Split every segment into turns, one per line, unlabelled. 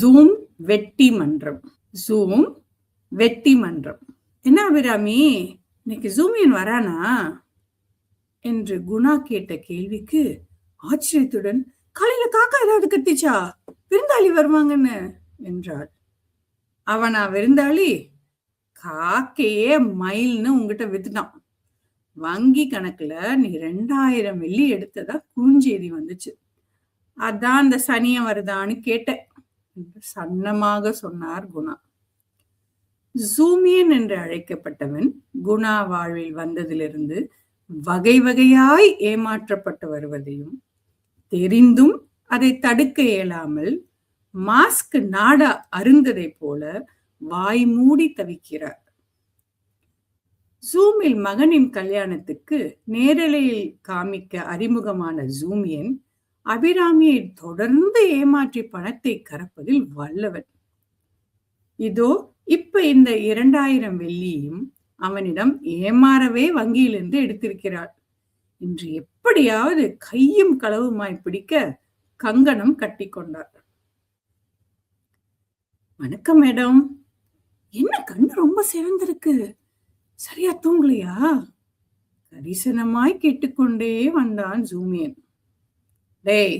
Zoom வெட்டி மன்றம். Zoom வெட்டி மன்றம். என்ன அபிராமி, இன்னைக்கு ஜூமியன் வரானா என்று குணா கேட்ட கேள்விக்கு ஆச்சரியத்துடன், காலையில காக்கா ஏதாவது கத்திச்சா, விருந்தாளி வருவாங்கன்னு என்றாள். அவனா விருந்தாளி? காக்கையே மைல்னு உங்ககிட்ட வித்துட்டான். வங்கி கணக்குல நீ 2000 வெள்ளி எடுத்ததா குறுஞ்செய்தி வந்துச்சு. அதான் அந்த சனிய வருதான்னு கேட்டேன் என்று சன்னமாக சொன்னார் குணா. ஜூமியன் என்று அழைக்கப்பட்டவன் குணா வாழ்வில் வந்ததிலிருந்து வகை வகையாய் ஏமாற்றப்பட்டு வருவதையும் தெரிந்தும் அதை தடுக்க இயலாமல் மாஸ்க் நாடா அருந்ததை போல வாய் மூடி தவிக்கிறார். ஜூமில் மகனின் கல்யாணத்துக்கு நேரலையில் காமிக்க அறிமுகமான ஜூமியன் அபிராமியை தொடர்ந்து ஏமாற்றி பணத்தை கறப்பதில் வல்லவன். இதோ இப்ப இந்த 2000 வெள்ளியும் அவனிடம் ஏமாறவே வங்கியிலிருந்து எடுத்திருக்கிறாள். இன்று எப்படியாவது கையும் களவுமாய் பிடிக்க கங்கணம் கட்டி கொண்டார். வணக்கம் மேடம். என்ன கண்ணு ரொம்ப சிறந்திருக்கு, சரியா தூங்கலையா? கரிசனமாய் கேட்டுக்கொண்டே வந்தான் ஜூமியன். டேய்,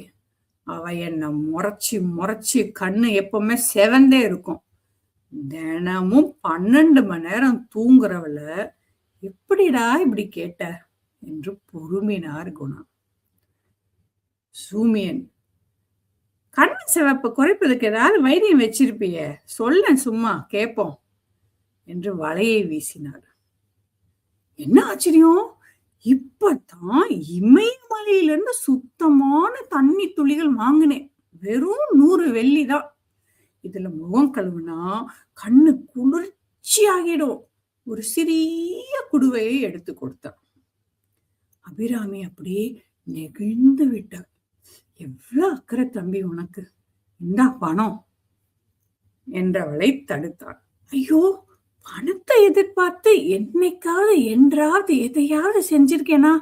அவ என்ன முறைச்சி முறைச்சி கண்ணு எப்பவுமே செவந்தே இருக்கும். தினமும் 12 மணி நேரம் தூங்குறவள எப்படிடா இப்படி கேட்ட என்று பொறுமினார் குணா. ஜூமியன், கண்ணு சிவப்ப குறைப்பதுக்கு ஏதாவது வைத்தியம் வச்சிருப்பிய, சொல்ல சும்மா கேட்போம் என்று வலையை வீசினார். என்ன ஆச்சரியம், இப்பதான் இமயமலையிலிருந்து சுத்தமான தண்ணி துளிகள் வாங்கினேன். வெறும் 100 வெள்ளி தான். இதுல முகம் கழுவுனா கண்ணு குளிர்ச்சி ஆகிடும். ஒரு சிறிய குடுவையை எடுத்து கொடுத்தான். அபிராமி அப்படியே நெகிழ்ந்து விட்டார். எவ்வளவு அக்கறை தம்பி உனக்கு, இந்தா பணம் என்றவளை தடுத்தான். ஐயோ, பணத்தை எதிர்பார்த்து என்னைக்காவது என்றாவது எதையாவது செஞ்சிருக்கேனா?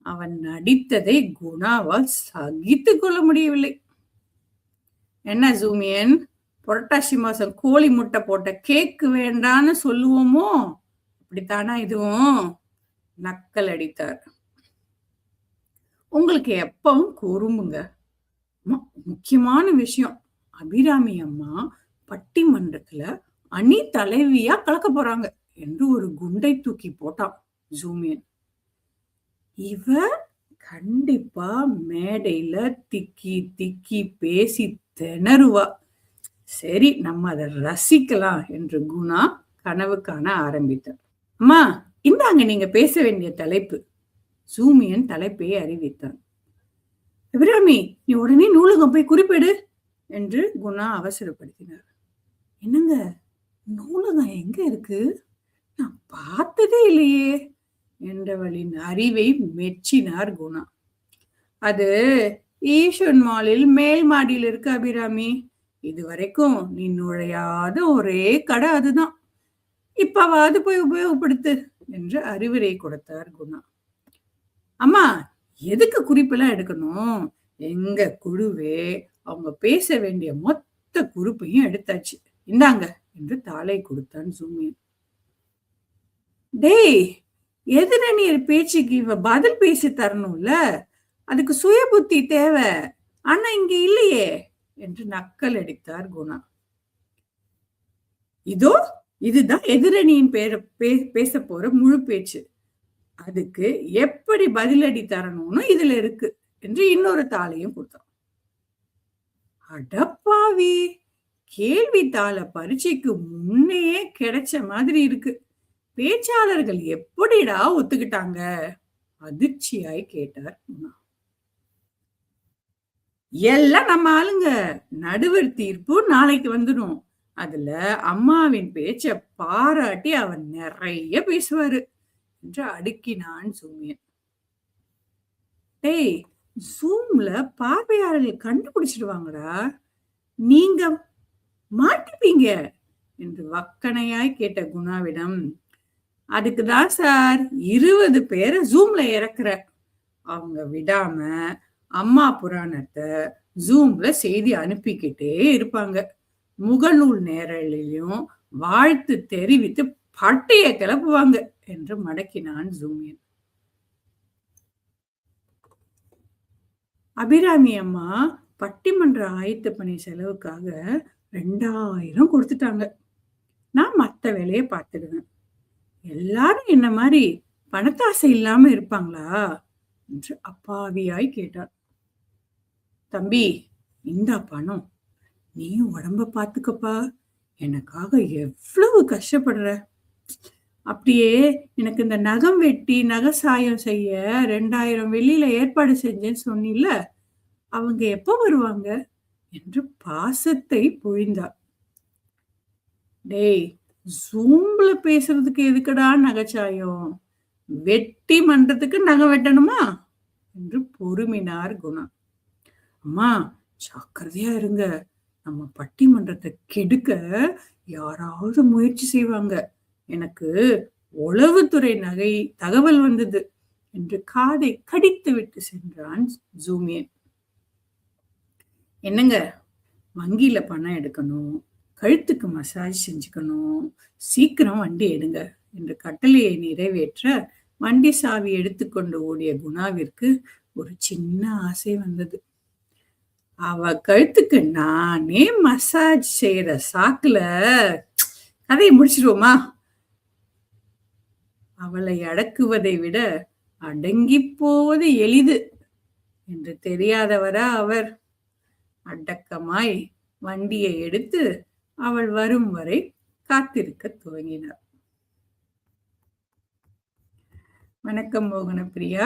அவன் நடித்ததை குணாவால் சகித்து கொள்ள முடியவில்லை. என்ன ஜூமியன், புரட்டாசி மாசம் கோழி முட்டை போட்ட கேக்கு வேண்டான்னு சொல்லுவோமோ, அப்படித்தானா இதுவும்? நக்கல் அடித்தார். உங்களுக்கு எப்பவும் குறும்புங்க. முக்கியமான விஷயம், அபிராமி அம்மா பட்டிமன்றத்துல அணி தலைவியா கலக்க போறாங்க என்று ஒரு குண்டை தூக்கி போட்டான் ஜூமியன். இவ கண்டிப்பா மேடையில திக்கி திக்கி பேசி திணறுவா. சரி, நம்ம அதை ரசிக்கலாம் என்று குணா கனவு காண ஆரம்பித்தார். அம்மா, இந்தாங்க நீங்க பேச வேண்டிய தலைப்பு. ஜூமியன் தலைப்பை அறிவித்தான். அபிராமி, நீ உடனே நூலகம் போய் குறிப்பெடு என்று குணா அவசரப்படுத்தினார். என்னங்க, நூலகம் எங்க இருக்கு? நான் பார்த்ததே இல்லையே என்றவளின் அறிவை மெச்சினார் குணா. அது ஈஸ்வன் மாலில் மேல் மாடியில் இருக்கு அபிராமி. இதுவரைக்கும் நீ நுழையாத ஒரே கடை அதுதான். இப்பவாது போய் உபயோகப்படுத்து என்று அறிவுரை கொடுத்தார் குணா. அம்மா, எதுக்கு குறிப்பெல்லாம் எடுக்கணும்? எங்க குழுவே அவங்க பேச வேண்டிய மொத்த குறிப்பையும் எடுத்தாச்சு, இந்தாங்க என்று தாளை கொடுத்தான் ஜூமியன். டேய், எதிரணியர் பேச்சுக்கு இவ பதில் பேசி தரணும்ல, அதுக்கு சுய புத்தி தேவை. ஆனா இங்க இல்லையே என்று நக்கல் அடித்தார் குணா. இதோ இதுதான் எதிரணியின் பேச போற முழு பேச்சு. அதுக்கு எப்படி பதிலடி தரணும்னு இதுல இருக்கு என்று இன்னொரு தாளையும் கொடுத்தான். அடப்பாவி, கேள்வித்தாள பரீட்சைக்கு முன்னையே கிடைச்ச மாதிரி இருக்கு. பேச்சாளர்கள் எப்படிடா ஒத்துக்கிட்டாங்க? அதிர்ச்சியாய் கேட்டார். எல்லாம் நம்ம ஆளுங்க. நடுவர் தீர்ப்பு நாளைக்கு வந்துடும். அதுல அம்மாவின் பேச்ச பாராட்டி அவன் நிறைய பேசுவாரு என்று அடுக்கினான் ஜூமியன். டேய், ஜூம்ல பார்வையாளர்கள் கண்டுபிடிச்சிடுவாங்கடா, நீங்க மாட்டிப்பீங்க என்று வக்கனையாய் கேட்ட குணாவிடம், அதுக்குதான் சார் 20 பேரை ஜூம்ல இறக்குற. அவங்க விடாம அம்மா புராணத்தை ஜூம்ல செய்தி அனுப்பிக்கிட்டே இருப்பாங்க. முகநூல் நேரலையும் வாழ்த்து தெரிவித்து பட்டைய கிளப்புவாங்க என்று மடக்கினான் ஜூமியன். அபிராமி அம்மா பட்டிமன்ற ஆயத்த பணி செலவுக்காக 2000 கொடுத்துட்டாங்க. நான் மத்த வேலையை பார்த்துடுவேன். எல்லாரும் என்ன மாதிரி பணத்தாசை இல்லாம இருப்பாங்களா என்று அப்பாவியாய் கேட்டார். தம்பி, இந்தா பணம், நீயும் உடம்ப பாத்துக்கப்பா, எனக்காக எவ்வளவு கஷ்டப்படுற. அப்படியே எனக்கு இந்த நகம் வெட்டி நகை சாயம் செய்ய 2000 வெள்ளியில ஏற்பாடு செஞ்சேன்னு சொன்னில, அவங்க எப்ப வருவாங்க என்று பாசத்தை பொழிந்தார். டேய், ஜூம்ல பேசுறதுக்கு எதுக்குடா நகைச்சாயம்? வெட்டி மன்றத்துக்கு நகை வெட்டணுமா என்று பொறுமினார் குணா. அம்மா, ஜாக்கிரதையா இருங்க, நம்ம பட்டிமன்றத்தை கெடுக்க யாராவது முயற்சி செய்வாங்க. எனக்கு உளவுத்துறை நகை தகவல் வந்தது என்று காதை கடித்து விட்டு சென்றான் ஜூமியன். என்னங்க, வங்கியில பணம் எடுக்கணும், கழுத்துக்கு மசாஜ் செஞ்சுக்கணும், சீக்கிரம் வண்டி எடுங்க என்று கட்டளையை நிறைவேற்ற வண்டி சாவி எடுத்துக்கொண்டு ஓடிய குணாவிற்கு ஒரு சின்ன ஆசை வந்தது. அவ கழுத்துக்கு நானே மசாஜ் செய்யற சாக்குல கதையை முடிச்சிருவோமா? அவளை அடக்குவதை விட அடங்கி போவது எளிது என்று தெரியாதவரா அவர்? அடக்கமாய் வண்டியை எடுத்து அவள் வரும் வரை காத்திருக்க துவங்கினார். வணக்கம் மோகனப்பிரியா.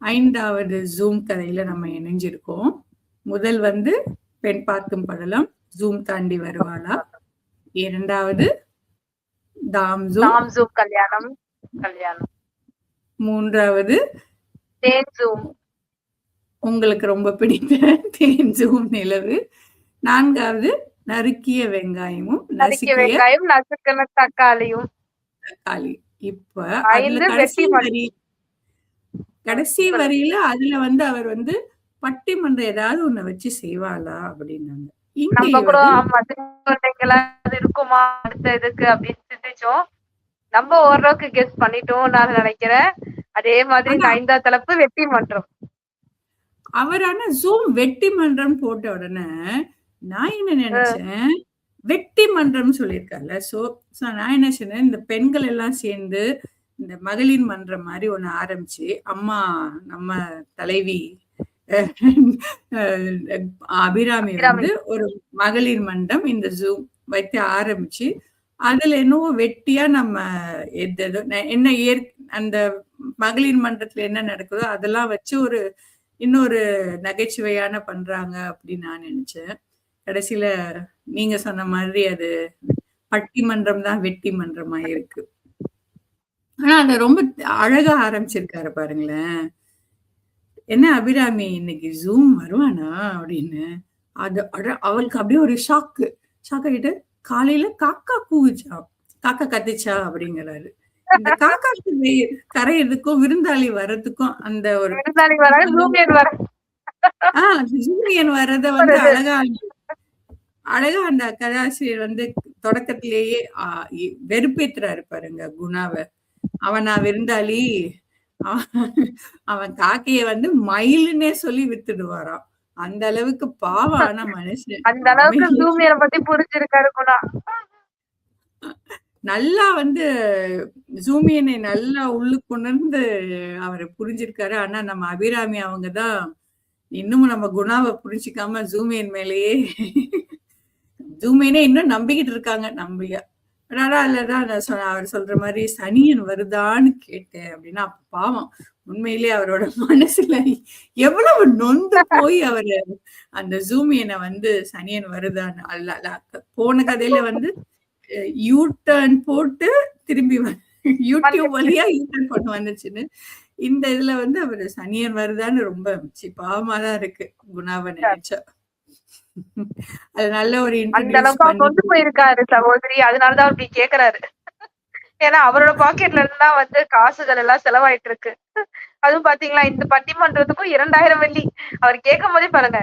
ஐந்தாவது ஜூம் கதையில நம்ம இணைஞ்சிருக்கோம். முதல் பெண் பார்க்கும் படலம், ஜூம் தாண்டி வருவாளா. இரண்டாவது தாம் ஜூம் கல்யாணம். மூன்றாவது உங்களுக்கு ரொம்ப பிடித்த தேன் ஜூம் நிலவு. நான்காவது நறுக்கிய வெங்காயமும் நசுக்கின தக்காளியும். இப்ப கடைசி வரியில அதுல அவர் பட்டிமன்றம் ஏதாவது ஒண்ணு வச்சு செய்வாளா அப்படின்னாங்க.
இருக்குமா அடுத்த இதுக்கு அப்படின்னு சிந்திச்சோம். நம்ம ஓரளவுக்கு கெஸ் பண்ணிட்டோம் நான் நினைக்கிறேன். அதே மாதிரி 5ஆம் தலைப்பு வெட்டி மன்றம்.
அவரான ஜூம் வெட்டி மன்றம் போட்ட உடனே நான் என்ன நினைச்சேன், வெட்டி மன்றம் சொல்லியிருக்காருல்ல. சோ நான் என்ன சொன்னேன், இந்த பெண்கள் எல்லாம் சேர்ந்து இந்த மகளிர் மன்றம் மாதிரி ஒண்ணு ஆரம்பிச்சு, அம்மா நம்ம தலைவி அபிராமி ஒரு மகளிர் மன்றம் இந்த ஜூம் வைத்து ஆரம்பிச்சு, அதுல என்னவோ வெட்டியா நம்ம என்ன அந்த மகளிர் மன்றத்துல என்ன நடக்குதோ அதெல்லாம் வச்சு இன்னொரு நகைச்சுவையான பண்றாங்க அப்படின்னு நான் நினைச்சேன். கடைசியில நீங்க சொன்ன மாதிரி அது பட்டிமன்றம் தான் வெட்டி மன்றமா இருக்கு. ஆனா அத ரொம்ப அழகா ஆரம்பிச்சிருக்காரு பாருங்களேன். என்ன அபிராமி இன்னைக்கு ஜூம் வருவானா அப்படின்னு. அது அவளுக்கு அப்படியே ஒரு ஷாக் ஆகிட்டு, காலையில காக்கா கூவுச்சா, காக்கா கத்துச்சா அப்படிங்கிறாரு. இந்த காக்காக்கு கரையிறதுக்கும் விருந்தாளி வர்றதுக்கும் அந்த ஒரு ஜூனியன் வர்றத அழகா அந்த கதாசிரியர் தொடக்கத்திலேயே வெறுப்பேத்துறாரு பாருங்க குணாவை. அவனா விருந்தாளி, அவன் காக்கைய மயிலுன்னே சொல்லி வித்துடுவாராம். அந்த அளவுக்கு பாவான மனுஷன்.
அந்த அளவுக்கு ஜூமியரை பத்தி புரிஞ்சிருக்காரு குணா.
நல்லா ஜூமியனை நல்லா உள்ளுக்கு உணர்ந்து அவரை புரிஞ்சிருக்காரு. ஆனா நம்ம அபிராமி அவங்கதான் இன்னமும் நம்ம குணாவை புரிஞ்சிக்காம ஜூமியன் மேலேயே ஜூமியனே இன்னும் நம்பிக்கிட்டு இருக்காங்க. அதுலதான் அவர் சொல்ற மாதிரி சனியன் வருதான்னு கேட்டேன் அப்படின்னா, பாவம் உண்மையிலே அவரோட மனசுல எவ்வளவு நொந்து போய் அவரு அந்த ஜூமியனை சனியன் வருதான்னு அல்ல போன கதையில யூ டர்ன் போட்டு திரும்பி யூடியூப் வழியா யூ டர்ன் போட்டு வந்துச்சுன்னு, இந்த இதுல அவரு சனியன் வருதான்னு ரொம்ப பாவமாதான் இருக்கு குணாவை நினைச்சா. அது நல்ல ஒரு
அந்த அளவுக்கு கொண்டு போயிருக்காரு சகோதரி. அதனாலதான் அப்படி கேக்குறாரு. ஏன்னா அவரோட பாக்கெட்ல இருந்தா காசுகள் எல்லாம் செலவாயிட்டு இருக்கு. அதுவும் பாத்தீங்களா இந்த பட்டிமன்றத்துக்கும் 2000 வெள்ளி. அவர் கேட்கும் போதே பாருங்க,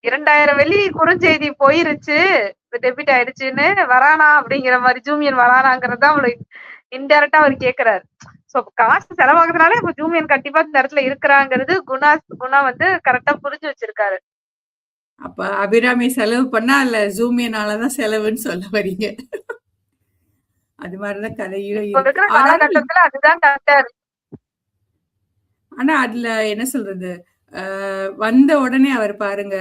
2000 வெள்ளி குறுஞ்செய்தி போயிருச்சு, டெபிட் ஆயிடுச்சுன்னு வரானா அப்படிங்கிற மாதிரி, ஜூமியன் வரானாங்கிறத அவங்களுக்கு இன்டைரக்டா அவர் கேக்குறாரு. சோ காசு செலவாகுறதுனால இப்ப ஜூமியன் கண்டிப்பா இந்த இடத்துல இருக்கிறாங்கிறது குணா வந்து கரெக்டா புரிஞ்சு வச்சிருக்காரு.
அப்ப அபிராமி செலவு பண்ணா அதுல ஜூமியனாலதான் செலவுன்னு சொல்ல வரீங்க. அது மாதிரிதான் கதையில
இப்ப
இருக்கு.
இருக்கிற காலகட்டத்துல அதுதான் கரெக்டா இருக்கு.
ஆனா அதுல என்ன சொல்றது, வந்த உடனே அவர் பாருங்க,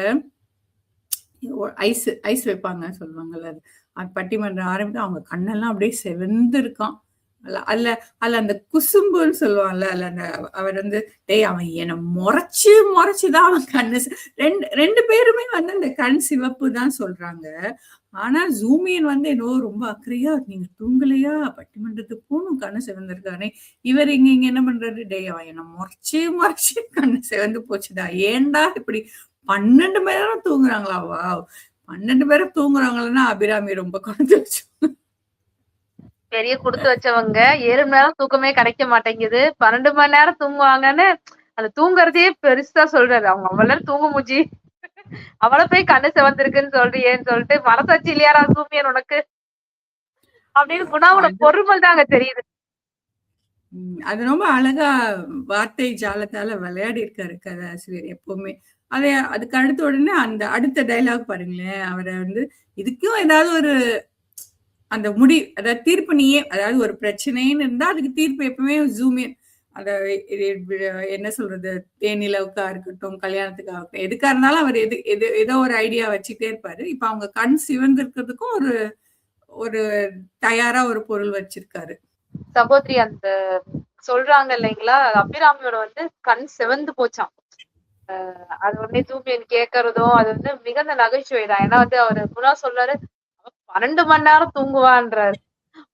ஐஸ் ஐஸ் வைப்பாங்க சொல்லுவாங்கல்ல, அது பட்டிமன்றம் ஆரம்பித்து அவங்க கண்ணெல்லாம் அப்படியே செவந்து இருக்கான். அல்ல அல்ல அந்த குசும்புன்னு சொல்லுவான்ல, அல்ல அந்த அவர் வந்து டேய் அவன் என்னை முறைச்சுதான் அவன் கண்ணு ரெண்டு பேருமே வந்து அந்த கண் சிவப்பு தான் சொல்றாங்க. ஆனா ஜூமியன் வந்து என்னவோ ரொம்ப அக்கறையா, நீங்க தூங்கலையா, பட்டிமன்றத்துக்கு போகணும், கண்ணு சிவந்திருக்கானே. இவர் இங்க என்ன பண்றாரு, டேய் அவன் என்னை முறைச்சு கண்ணு சிவந்து போச்சுடா, ஏன்டா இப்படி 12 மணி நேரம் தூங்குறாங்களா? வா 12 பேரும் தூங்குறாங்கன்னா அபிராமி ரொம்ப குறைஞ்சு வச்சு
பெரிய குடுத்து வச்சவங்க 7 மணி நேரம் தூக்கமே கிடைக்க மாட்டேங்குது, 12 மணி நேரம் தூங்குவாங்கன்னு அந்த தூங்குறதையே பெருசா சொல்றாரு. அவங்க அவ்வளவு தூங்க மூஞ்சி, அவ்வளவு போய் கண்ணு சிவந்திருக்குன்னு சொல்றியேன்னு சொல்லிட்டு, மனசாட்சி இல்லையாரா சூமியன் உனக்கு அப்படின்னு குணாவோட பொறுமல் தான் அங்க தெரியுது.
அது ரொம்ப அழகா வார்த்தை ஜாலத்தால விளையாடி இருக்காரு கதாசிரியர் எப்பவுமே. அதுக்கு அடுத்த உடனே அந்த அடுத்த டைலாக் பாருங்களேன், அவரை வந்து இதுக்கும் ஏதாவது ஒரு அந்த அதாவது தீர்ப்பு நீயே, அதாவது ஒரு பிரச்சனைன்னு இருந்தா அதுக்கு தீர்ப்பு எப்பவுமே ஜூமியன் அந்த என்ன சொல்றது, தேனிலவுக்கா இருக்கட்டும், கல்யாணத்துக்கா இருக்கட்டும், எதுக்கா இருந்தாலும் அவர் ஏதோ ஒரு ஐடியா வச்சுட்டே இருப்பாரு. இப்ப அவங்க கண் சிவந்திருக்கிறதுக்கும் ஒரு ஒரு தயாரா ஒரு பொருள் வச்சிருக்காரு.
சகோதரி அந்த சொல்றாங்க இல்லைங்களா, அபிராமியோட வந்து கண் சிவந்து போச்சான். அது உடனே ஜூமியன் கேட்கறதும் அது வந்து மிகுந்த நகைச்சுவைதான். ஏன்னா வந்து அவரு குணா சொல்றாரு 12 மணி நேரம் தூங்குவான்றாரு.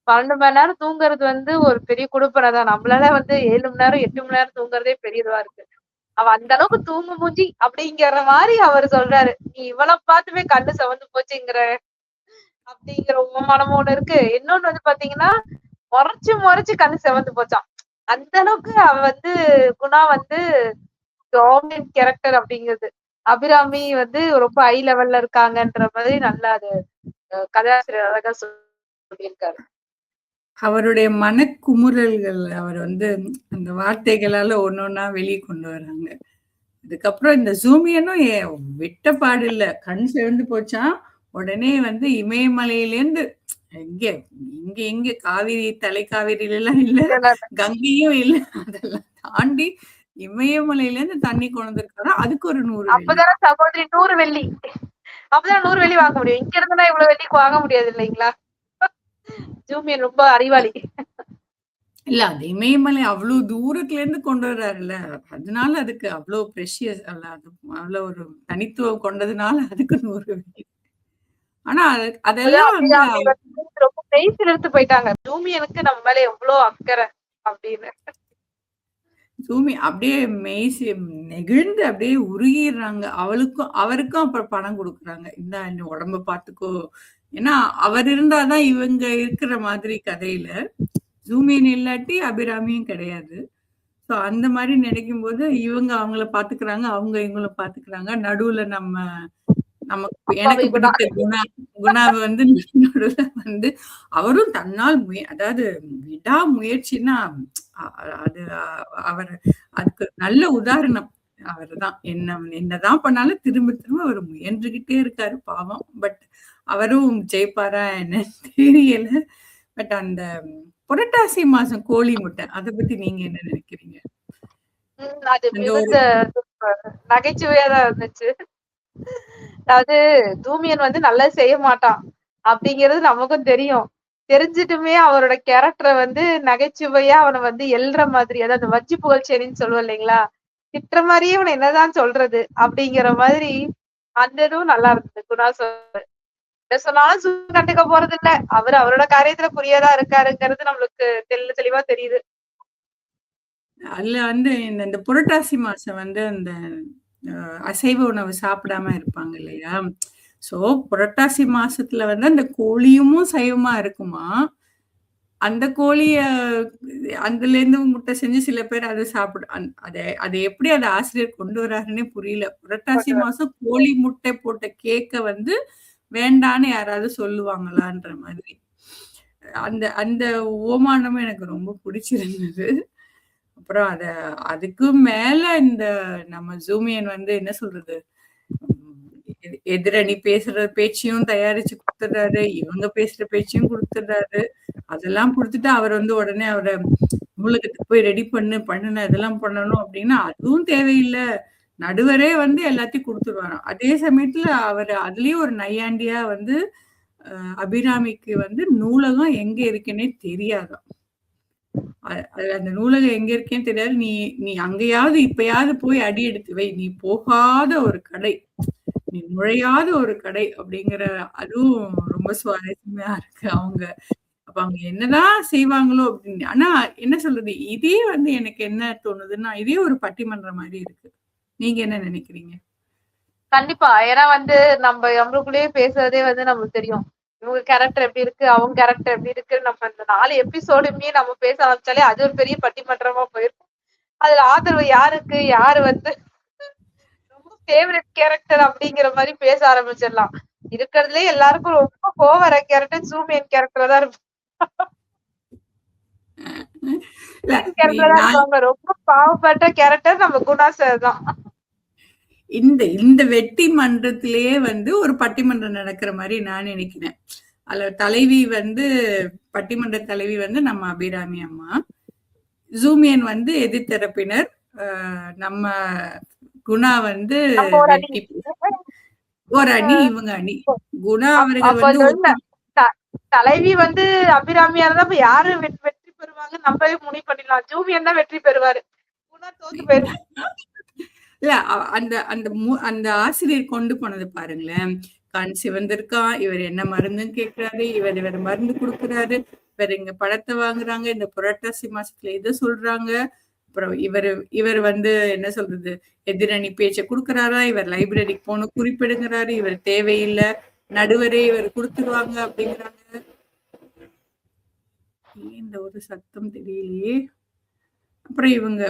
12 மணி நேரம் தூங்குறது வந்து ஒரு பெரிய குடுப்பனை தான். நம்மளால வந்து 7 மணி நேரம் 8 மணி நேரம் தூங்குறதே பெரியதுவா இருக்கு. அவ அந்த அளவுக்கு தூங்கு மூஞ்சி அப்படிங்கிற மாதிரி அவர் சொல்றாரு. நீ இவ்வளவு பார்த்துமே கண்ணு சிவந்து போச்சுங்கிற அப்படிங்கிற மனமும் ஒண்ணு இருக்கு. இன்னொன்னு வந்து பாத்தீங்கன்னா முறைச்சு கண்ணு சிவந்து போச்சான். அந்த அளவுக்கு அவ வந்து குணா வந்து டாமினன்ட் கேரக்டர் அப்படிங்கிறது. அபிராமி வந்து ரொம்ப ஹை லெவல்ல இருக்காங்கன்ற மாதிரி நல்லா அது கதாசிரியர் அழகா சொல்லியிருக்காரு.
அவருடைய மனக்குமுறல்கள் அவர் வந்து அந்த வார்த்தைகளால ஒன்னொன்னா வெளியே கொண்டு வர்றாங்க. அதுக்கப்புறம் இந்த ஜூமியனும் விட்ட பாடு இல்ல, கண் சிவந்து போச்சான். உடனே வந்து இமயமலையிலேருந்து இங்க காவிரி தலைக்காவிரியில எல்லாம் இல்ல, கங்கையும் இல்ல, அதெல்லாம் தாண்டி இமயமலையில இருந்து தண்ணி கொண்டு வந்திருக்காரா, அதுக்கு ஒரு 100
அப்பதானே சகோதரி 100 வெள்ளி, அப்பதான் 100 வெள்ளி வாங்க முடியும். இங்க இருந்தா இவ்வளவு வெள்ளிக்கு வாங்க முடியாது இல்லைங்களா? ஜூமியன் ரொம்ப அறிவாளி.
இல்ல அது இமயமலை அவ்வளவு தூரத்துல இருந்து கொண்டு வர்றாருல்ல, அதனால அதுக்கு அவ்வளவு ப்ரெஷியஸ் அல்ல, அது அவ்வளவு ஒரு தனித்துவம் கொண்டதுனால அதுக்கு 100 வெள்ளி. ஆனா அதெல்லாம் வந்து
ரொம்ப பேசி எடுத்து போயிட்டாங்க. ஜூமியனுக்கு நம்ம மேல எவ்வளவு அக்கறை அப்படின்னு.
ஜூமி அப்படியே மெய்சி நெகிழ்ந்து அப்படியே உருகிடுறாங்க. அவருக்கும் அப்புறம் பணம் கொடுக்குறாங்க, இந்த உடம்ப பார்த்துக்கோ. ஏன்னா அவர் இருந்தாதான் இவங்க இருக்கிற மாதிரி கதையில. ஜூமியன் இல்லாட்டி அபிராமியும் கிடையாது. சோ அந்த மாதிரி நினைக்கும் போது இவங்க அவங்கள பாத்துக்கிறாங்க, அவங்க இவங்கள பாத்துக்கிறாங்க. நடுவுல நமக்கு எனக்கு பிடித்த குணாவை வந்து நடுவுல வந்து அவரும் தன்னால் அதாவது விடா முயற்சின்னா அது அவர் அதுக்கு நல்ல உதாரணம். அவர் தான் என்னதான் பண்ணாலும் திரும்ப அவர் முயன்றுகிட்டே இருக்காரு பாவம். பட் அவரும் ஜெயிப்பாரா என்ன தெரியல. பட் அந்த புரட்டாசி மாசம் கோழி முட்டை, அதை பத்தி நீங்க என்ன நினைக்கிறீங்க?
அது மிகுந்த நகைச்சுவையாதான் இருந்துச்சு. அதாவது ஜூமியன் வந்து நல்லா செய்ய மாட்டான் அப்படிங்கிறது நமக்கும் தெரியும். தெரிஞ்சிட்டுமே அவரோட கேரக்டரை வந்து நகைச்சுவையா அவனை வந்து எல்ற மாதிரி, அதாவது வஞ்சி புகழ்ச்சேரின்னு சொல்லுவோம் இல்லைங்களா, திட்டுற மாதிரியே அவனை என்னதான் சொல்றது அப்படிங்கிற மாதிரி அந்த இதுவும் நல்லா இருந்தது. குணா என்ன சொன்னாலும் கண்டுக்க போறது இல்ல, அவரோட காரியத்துல புரியதா இருக்காருங்கிறது நம்மளுக்கு தெளிவா தெரியுது.
அதுல வந்து இந்த புரட்டாசி மாசம் வந்து அந்த அசைவ உணவு சாப்பிடாம இருப்பாங்க இல்லையா? சோ புரட்டாசி மாசத்துல வந்து அந்த கோழியும் சைவமா இருக்குமா, அந்த கோழிய அதுலேருந்து முட்டை செஞ்சு சில பேர் அத அதை எப்படி அந்த ஆசிரியர் கொண்டு வராருன்னே புரியல. புரட்டாசி மாசம் கோழி முட்டை போட்ட கேக்க வந்து வேண்டான்னு யாராவது சொல்லுவாங்களான்ற மாதிரி. அந்த அந்த ஓமானமும் எனக்கு ரொம்ப பிடிச்சிருந்தது. அப்புறம் அதுக்கும் மேல இந்த நம்ம ஜூமியன் வந்து என்ன சொல்றது? எதிரணி பேசுற பேச்சையும் தயாரிச்சு குடுத்துடுறாரு. இவங்க பேசுற பேச்சையும் குடுத்துடுறாரு. அதெல்லாம் குடுத்துட்டு அவர் வந்து உடனே அவர நூலகத்துக்கு போய் ரெடி பண்ணுன இதெல்லாம் பண்ணணும் அப்படின்னா, அதுவும் தேவையில்ல. நடுவரே வந்து எல்லாத்தையும் குடுத்துருவாராம். அதே சமயத்துல அவரு அதுலயும் ஒரு நையாண்டியா வந்து அபிராமிக்கு வந்து நூலகம் எங்க இருக்குன்னே தெரியாதாம். அந்த நூலகம் எங்க இருக்கேன்னு தெரியாது. நீ நீ அங்கேயாவது இப்பயாவது போய் அடி எடுத்து வை. நீ போகாத ஒரு கடை. நீ நுழையாத ஒரு கடை அப்படிங்கிற அதுவும் ரொம்ப சுவாரஸ்யமா இருக்கு. அப்ப அவங்க என்னதான் செய்வாங்களோ அப்படின்னு. ஆனா என்ன சொல்றது? இதே வந்து எனக்கு என்ன தோணுதுன்னா, இதே ஒரு பட்டிமன்றம் மாதிரி இருக்கு. நீங்க என்ன நினைக்கிறீங்க?
கண்டிப்பா. ஏன்னா வந்து நம்மளுக்குள்ளேயே பேசுறதே வந்து நமக்கு தெரியும். இவங்க கேரக்டர் எப்படி இருக்கு, அவங்க கேரக்டர் எப்படி இருக்கு, நம்ம இந்த 4 எபிசோடுமே நம்ம பேச ஆரம்பிச்சாலே அது ஒரு பெரிய பட்டிமன்றமா போயிருக்கும். அதுல ஆதரவு யாருக்கு, யாரு வந்து ரொம்ப ஃபேவரட் கேரக்டர் அப்படிங்கிற மாதிரி பேச ஆரம்பிச்சிடலாம். இருக்கிறதுலே எல்லாருக்கும் ரொம்ப கோவர கேரக்டர் ஜூமியன் கேரக்டர் தான் இருக்கும். ரொம்ப பாவப்பட்ட கேரக்டர் நம்ம குணா சார் தான்.
இந்த வெட்டி மன்றத்திலேயே வந்து ஒரு பட்டிமன்றம் நடக்கிற மாதிரி நான் நினைக்கிறேன். அதுல தலைவி வந்து பட்டிமன்ற தலைவி வந்து நம்ம அபிராமி அம்மா, ஜூமியன் வந்து எதிர்த்தரப்பினர், நம்ம குணா வந்து வெட்டி ஒரு அணி, இவங்க அணி. குணா அவர்கள் வந்து
தலைவி வந்து அபிராமியா இருந்தா இப்ப யாரு வெற்றி பெறுவாங்க நம்மளே முடிவு பண்ணிடலாம். ஜூமியன் தான் வெற்றி பெறுவாரு. குணா தோத்து போயிருவாரு.
இல்ல அந்த ஆசிரியர் கொண்டு போனது பாருங்களேன். கண் சிவந்திருக்கான், இவர் என்ன மருந்துன்னு கேட்கிறாரு, இவர் மருந்து கொடுக்குறாரு, இவர் இங்க பழத்தை வாங்குறாங்க, இந்த புரட்டாசி மாசத்துல இதை சொல்றாங்க. அப்புறம் இவர் வந்து என்ன சொல்றது, எதிரணி பேச்ச குடுக்குறாரா, இவர் லைப்ரரிக்கு போகணும் குறிப்பிடுங்கிறாரு, இவர் தேவையில்லை, நடுவரே இவர் கொடுத்துருவாங்க அப்படிங்கிறாங்க. இந்த ஒரு சத்தம் தெரியலையே. அப்புறம் இவங்க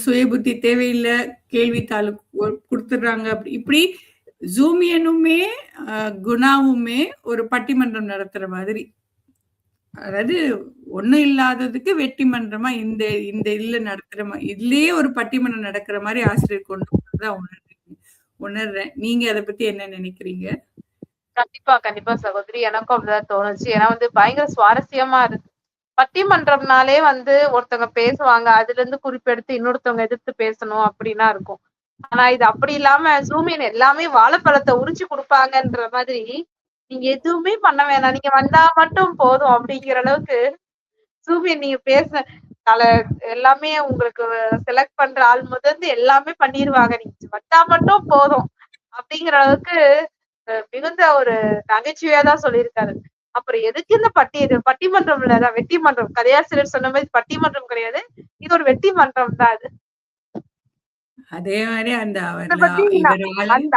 சுய புத்தி தேவையில்லை, கேள்வித்தாள் கொடுத்துடுறாங்க. இப்படி ஜூமியனுமே குணாவுமே ஒரு பட்டிமன்றம் நடத்துற மாதிரி. அதாவது ஒண்ணும் இல்லாததுக்கு வெட்டி மன்றமா இந்த இதுல நடத்துற மாதிரி, இதுலயே ஒரு பட்டிமன்றம் நடக்கிற மாதிரி ஆசிரியர் கொண்டு போறதா உணர்றேன். நீங்க அதை பத்தி என்ன நினைக்கிறீங்க?
கண்டிப்பா கண்டிப்பா சகோதரி, எனக்கும் அப்படிதான் தோணுச்சு. ஏன்னா வந்து பயங்கர சுவாரஸ்யமா இருக்கு. பட்டிமன்றம்னாலே வந்து ஒருத்தவங்க பேசுவாங்க, அதுல இருந்து குறிப்பெடுத்து இன்னொருத்தவங்க எதிர்த்து பேசணும் அப்படின்னா இருக்கும். ஆனா இது அப்படி இல்லாம ஜூமியன் எல்லாமே வாழைப்பழத்தை உரிச்சு கொடுப்பாங்கன்ற மாதிரி, நீங்க எதுவுமே பண்ண வேணாம், நீங்க வந்தா மட்டும் போதும் அப்படிங்கிற அளவுக்கு ஜூமியன் நீங்க எல்லாமே உங்களுக்கு செலக்ட் பண்ற ஆள் முதல்ல எல்லாமே பண்ணிருவாங்க, நீங்க வந்தா மட்டும் போதும் அப்படிங்கிற அளவுக்கு மிகுந்த ஒரு நகைச்சுவையா தான் சொல்லியிருக்காரு. அப்புறம் எதுக்கு இந்த பட்டிமன்றம் இல்ல, வெட்டி மன்றம். கதையாசிரியர் சொன்ன மாதிரி பட்டிமன்றம் கிடையாது, இது ஒரு வெட்டி மன்றம் தான். அது
அதே மாதிரி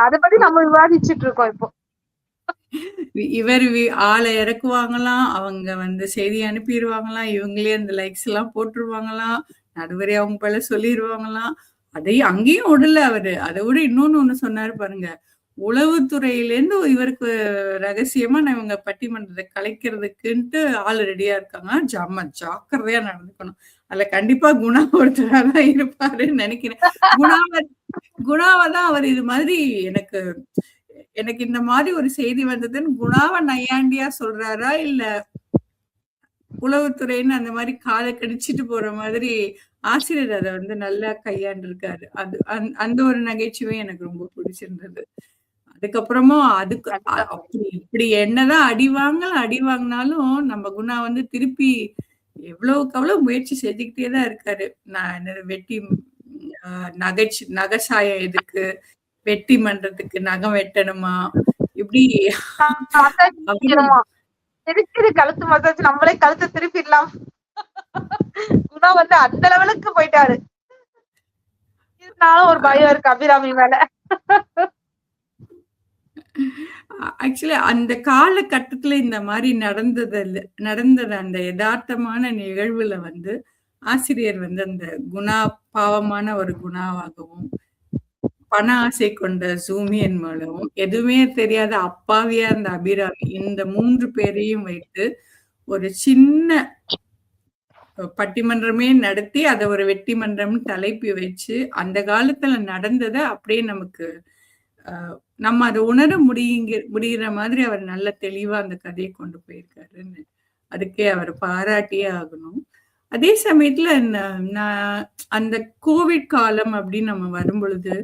அதை பத்தி நம்ம விவாதிச்சுட்டு இருக்கோம் இப்போ.
இவர் ஆளை இறக்குவாங்களாம், அவங்க வந்து செய்தி அனுப்பிடுவாங்களாம், இவங்களே அந்த லைக்ஸ் எல்லாம் போட்டுருவாங்களாம், நடுவரே அவங்க பல சொல்லிடுவாங்களாம். அதையும் அங்கேயும் விடல அவரு. அதை விட இன்னொன்னு சொன்னாரு பாருங்க, உளவுத்துறையிலேருந்து இவருக்கு ரகசியமா இவங்க பட்டிமன்றத்தை கலைக்கிறதுக்குன்ட்டு ஆள் ரெடியா இருக்காங்க. ஜாக்கிரதையா நடந்துக்கணும். அதுல கண்டிப்பா குணா ஒருத்தராதான் இருப்பாருன்னு நினைக்கிறேன். குணாவதான் அவர் இது மாதிரி எனக்கு இந்த மாதிரி ஒரு செய்தி வந்ததுன்னு குணாவை நையாண்டியா சொல்றாரா, இல்ல உளவுத்துறைன்னு அந்த மாதிரி காதை கடிச்சிட்டு போற மாதிரி ஆசிரியர் அதை வந்து நல்லா கையாண்டு இருக்காரு. அந்த ஒரு நகைச்சுவை எனக்கு ரொம்ப பிடிச்சிருந்தது. அதுக்கப்புறமும் இப்படி என்னதான் அடி வாங்கினாலும் நம்ம குணா வந்து திருப்பி எவ்வளவுக்கு அவ்வளவு முயற்சி செஞ்சுக்கிட்டேதான் இருக்காரு. நான் வெட்டி நகைச்சாயம் எதுக்கு, வெட்டி மன்றத்துக்கு நகம் வெட்டணுமா, இப்படி
கழுத்து மசாஜ் நம்மளே கழுத்தை திருப்பிடலாம். குணா வந்து அந்த லெவலுக்கு போயிட்டாரு. இருந்தாலும் ஒரு பயம் இருக்கு அபிராமி மேல.
ஆக்சுவலி அந்த காலகட்டத்துல இந்த மாரி நடந்தது அந்த எதார்த்தமான நிகழ்வுல வந்து, ஆசிரியர் வந்து அந்த குணா பாவமான ஒரு குணாவாகவும், பண ஆசை கொண்ட சூமியன் மூலமும், எதுவுமே தெரியாத அப்பாவியா இருந்த அபிராமி, இந்த 3 பேரையும் வைத்து ஒரு சின்ன பட்டிமன்றமே நடத்தி, அத ஒரு வெட்டி மன்றம்னு தலைப்பு வச்சு, அந்த காலத்துல நடந்தத அப்படியே நமக்கு அ நம்ம அத உணர முடியிற மாதிரி அவர் நல்ல தெளிவா அந்த கதைய கொண்டு போயிருக்காருன்னு, அதுக்கே அவர பாராட்டியே ஆகணும். அதே சமயத்துல நான் அந்த கோவிட் காலம் அப்படின்னு நம்ம வரும்பொழுது,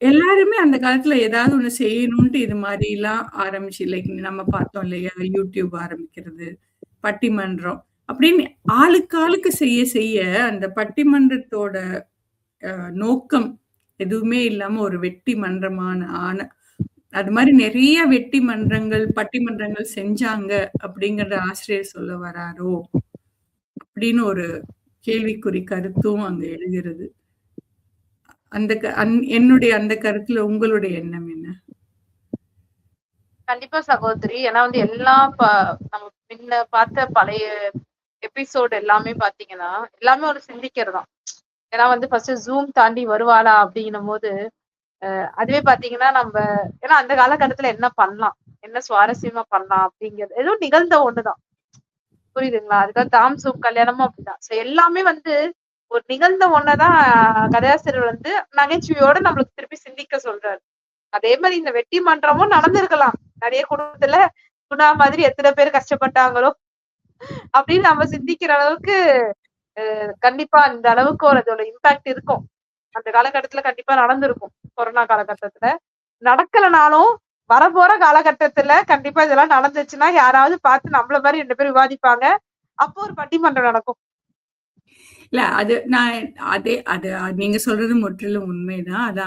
எல்லாருமே அந்த காலத்துல ஏதாவது ஒண்ணு செய்யணும்ன்ட்டு இது மாரிலாம் ஆரம்பிச்சு, லைக் நம்ம பார்த்தோம் இல்லையா? YouTube ஆரம்பிக்கிறது, பட்டிமன்றம் அப்படின்னு ஆளுக்கு ஆளுக்கு செய்ய செய்ய அந்த பட்டிமன்றத்தோட நோக்கம் எதுவுமே இல்லாம ஒரு வெட்டி மன்றமான அது மாரி நெறைய வெட்டி மன்றங்கள், பட்டிமன்றங்கள் செஞ்சாங்க அப்படிங்கிறத ஆசிரியர் சொல்ல வராரோ! அப்படின்னு ஒரு கேள்விக்குறி கருத்தும் அங்க எழுகிறது. அந்த என்னுடைய அந்த கருத்துல உங்களுடைய எண்ணம் என்ன?
கண்டிப்பா சகோதரி. ஏன்னா வந்து எல்லாம் நம்ம முன்ன பார்த்த பழைய எபிசோட் எல்லாமே பாத்தீங்கன்னா, எல்லாமே ஒரு சிந்திக்கிறதுதான். ஏன்னா வந்து ஃபர்ஸ்ட் ஜூம் தாண்டி வருவாளா அப்படின்னும் போது, அதுவே பாத்தீங்கன்னா ஏன்னா அந்த காலகட்டத்துல என்ன பண்ணலாம்? என்ன சுவாரஸ்யமா பண்ணலாம் அப்படிங்கிறது ஏதோ நிகழ்ந்த ஒண்ணுதான். புரியுதுங்களா? அதுக்காக தாம் சூப் கல்யாணமும் அப்படிதான். சோ எல்லாமே வந்து ஒரு நிகழ்ந்த ஒண்ணதான் கதையாசிரியர் வந்து நகைச்சுவையோட நம்மளுக்கு திருப்பி சிந்திக்க சொல்றாரு. அதே மாதிரி இந்த வெட்டி மன்றமும் நடந்திருக்கலாம். நிறைய குடும்பத்துல குணா மாதிரி எத்தனை பேர் கஷ்டப்பட்டாங்களோ அப்படின்னு நம்ம சிந்திக்கிற அளவுக்கு கண்டிப்பா அந்த அளவுக்கு ஒரு அதோட இம்பாக்ட் இருக்கும். அந்த காலகட்டத்துல கண்டிப்பா நடந்திருக்கும். கொரோனா காலகட்டத்துல நடக்கலனாலும் வரப்போற காலகட்டத்துல கண்டிப்பா இதெல்லாம் நடந்துச்சுன்னா யாராவது பார்த்து நம்மள மாதிரி 2 பேர் விவாதிப்பாங்க. அப்போ ஒரு பட்டிமன்றம் நடக்கும்.
இல்ல அது நான் அது நீங்க சொல்றது முற்றிலும் உண்மைதான். அது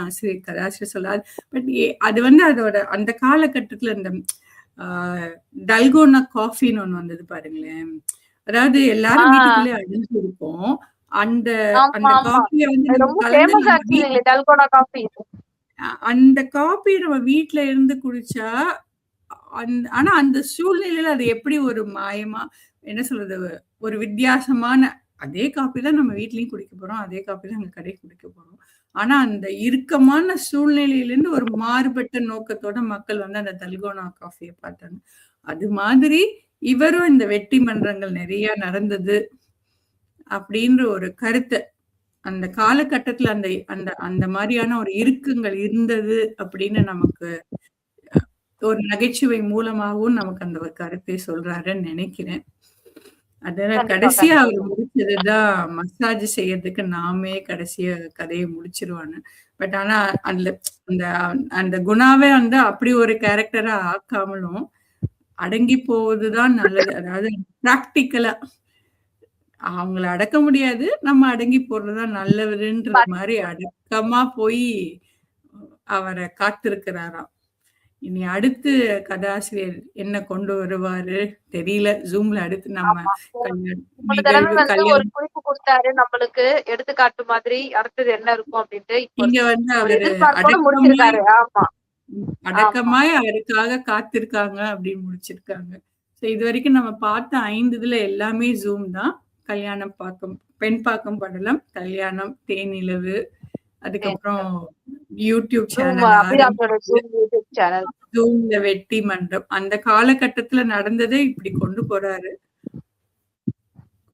கதாசிரியர் சொல்லாது. பட் அது வந்து அதோட அந்த காலகட்டத்துல இந்த டல்கோனா காஃபின்னு ஒண்ணு வந்தது பாருங்களேன். அதாவது எல்லாரும் வீட்டுக்குள்ளே அடைஞ்சிருப்போம். அந்த அந்த காஃபிய வந்து நம்ம கலந்து
டல்கோனா காஃபி
அந்த காஃபி நம்ம வீட்ல இருந்து குடிச்சா ஆனா அந்த சூழ்நிலையில அது எப்படி ஒரு மாயமா என்ன சொல்றது ஒரு வித்தியாசமான அதே காப்பி தான் நம்ம வீட்லயும் குடிக்க போறோம். அதே காப்பி தான் அங்க கடைக்கு குடிக்க போறோம். ஆனா அந்த இறுக்கமான சூழ்நிலையிலிருந்து ஒரு மாறுபட்ட நோக்கத்தோட மக்கள் வந்து அந்த தல்கோனா காஃபிய பார்த்தாங்க. அது மாதிரி இவரும் இந்த வெட்டி மன்றங்கள் நிறைய நடந்தது அப்படின்ற ஒரு கருத்தை அந்த காலகட்டத்துல அந்த அந்த அந்த மாதிரியான ஒரு இறுக்கங்கள் இருந்தது அப்படின்னு நமக்கு ஒரு நகைச்சுவை மூலமாகவும் நமக்கு அந்த ஒரு கருத்தை சொல்றாருன்னு நினைக்கிறேன். அதெல்லாம் கடைசியா அவர் முடிச்சதுதான் மசாஜ் செய்யறதுக்கு நாமே கடைசியா கதையை முடிச்சிருவான்னு. பட் ஆனா அந்த அந்த அந்த குணாவே வந்து அப்படி ஒரு கேரக்டரா ஆக்காமலும் அடங்கி போவதுதான் நல்லது. அதாவது பிராக்டிக்கலா அவங்கள அடக்க முடியாது. நம்ம அடங்கி போறதுதான் நல்லதுன்ற மாதிரி அடக்கமா போய் அவரை காத்திருக்கிறாராம். இனி அடுத்து கதாசிரியர் என்ன கொண்டு வருவாரு தெரியல. ஜூம்ல அடுத்து நம்ம
ஒரு குறிப்பு கொடுத்தாரு நம்மளுக்கு எடுத்துக்காட்டு மாதிரி அடுத்தது என்ன இருக்கும் அப்படின்ட்டு
இங்க வந்து அவரு அடக்கமாய் அவருக்காக காத்திருக்காங்க அப்படின்னு முடிச்சிருக்காங்க. இது வரைக்கும் நம்ம பார்த்த 5 இதுல எல்லாமே ஜூம் தான். கல்யாணம் பெண் பாக்கம் படலம், கல்யாணம், தேனிலவு, அதுக்கப்புறம் யூடியூப் சேனல், ஜூம்ல வெட்டி மன்றம். அந்த காலகட்டத்துல நடந்ததை இப்படி கொண்டு போறாரு.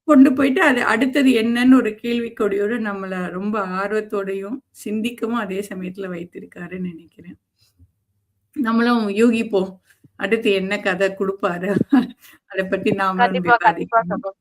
கொண்டு போயிட்டு அது அடுத்தது என்னன்னு ஒரு கேள்விக்கொடியோட நம்மள ரொம்ப ஆர்வத்தோடையும் சிந்திக்கவும் அதே சமயத்துல வைத்திருக்காருன்னு நினைக்கிறேன். நம்மளும் யூகிப்போம். அடுத்து என்ன கதை கொடுப்பாரு அதை பத்தி நாமளும் விவாதிப்போம்.